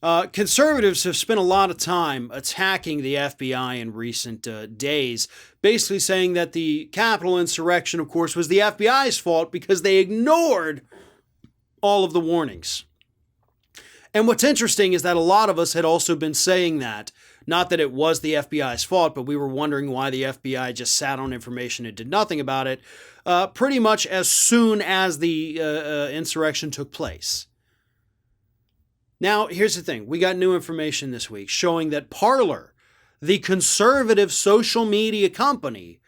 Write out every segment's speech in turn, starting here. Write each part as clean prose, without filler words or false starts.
Conservatives have spent a lot of time attacking the FBI in recent days, basically saying that the Capitol insurrection, of course, was the FBI's fault because they ignored all of the warnings. And what's interesting is that a lot of us had also been saying that, not that it was the FBI's fault, but we were wondering why the FBI just sat on information and did nothing about it, pretty much as soon as the insurrection took place. Now, here's the thing. We got new information this week showing that Parler, the conservative social media company,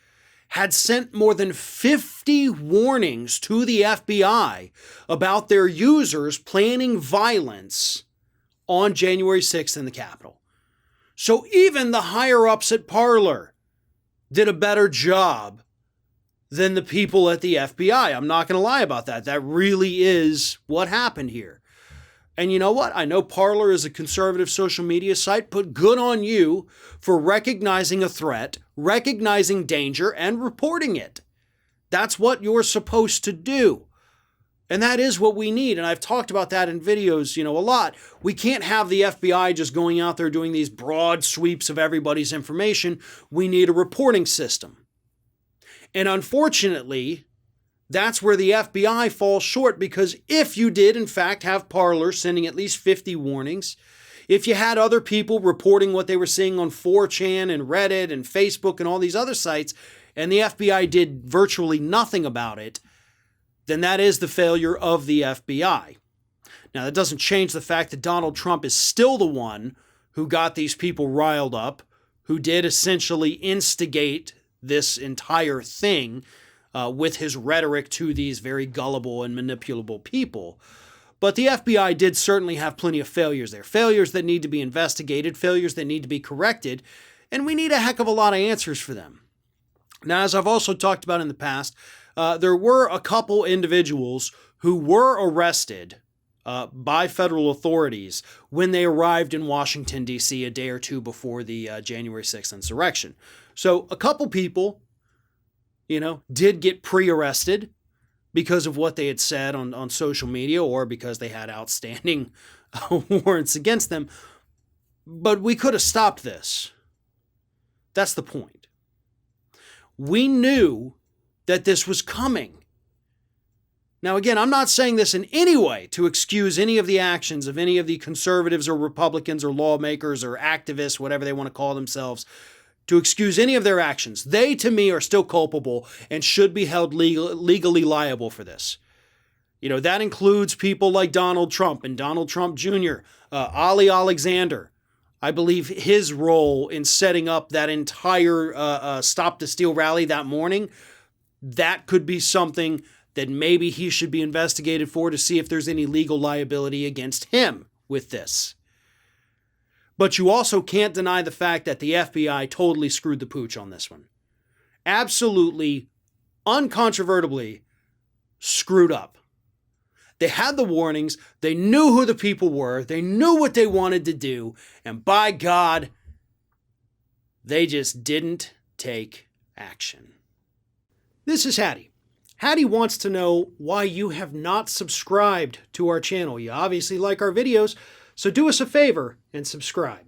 had sent more than 50 warnings to the FBI about their users planning violence on January 6th in the Capitol. So even the higher-ups at Parler did a better job than the people at the FBI. I'm not going to lie about that. That really is what happened here. And you know what? I know Parler is a conservative social media site, but good on you for recognizing a threat, recognizing danger, and reporting it. That's what you're supposed to do. And that is what we need. And I've talked about that in videos, a lot. We can't have the FBI just going out there doing these broad sweeps of everybody's information. We need a reporting system. And unfortunately, that's where the FBI falls short, because if you did, in fact, have Parler sending at least 50 warnings, if you had other people reporting what they were seeing on 4chan and Reddit and Facebook and all these other sites, and the FBI did virtually nothing about it, then that is the failure of the FBI. Now, that doesn't change the fact that Donald Trump is still the one who got these people riled up, who did essentially instigate this entire thing, with his rhetoric to these very gullible and manipulable people. But the FBI did certainly have plenty of failures there. Failures that need to be investigated, failures that need to be corrected, and we need a heck of a lot of answers for them. Now, as I've also talked about in the past, there were a couple individuals who were arrested by federal authorities when they arrived in Washington, D.C. a day or two before the January 6th insurrection. So a couple people did get pre-arrested because of what they had said on social media or because they had outstanding warrants against them. But we could have stopped this. That's the point. We knew that this was coming. Now, again, I'm not saying this in any way to excuse any of the actions of any of the conservatives or Republicans or lawmakers or activists, whatever they want to call themselves, to excuse any of their actions. They, to me, are still culpable and should be held legally liable for this. That includes people like Donald Trump and Donald Trump Jr., Ali Alexander. I believe his role in setting up that entire Stop the Steal rally that morning, that could be something that maybe he should be investigated for to see if there's any legal liability against him with this. But you also can't deny the fact that the FBI totally screwed the pooch on this one. Absolutely, uncontrovertibly screwed up. They had the warnings, they knew who the people were, they knew what they wanted to do, and by God, they just didn't take action. This is Hattie. Hattie wants to know why you have not subscribed to our channel. You obviously like our videos, so do us a favor and subscribe.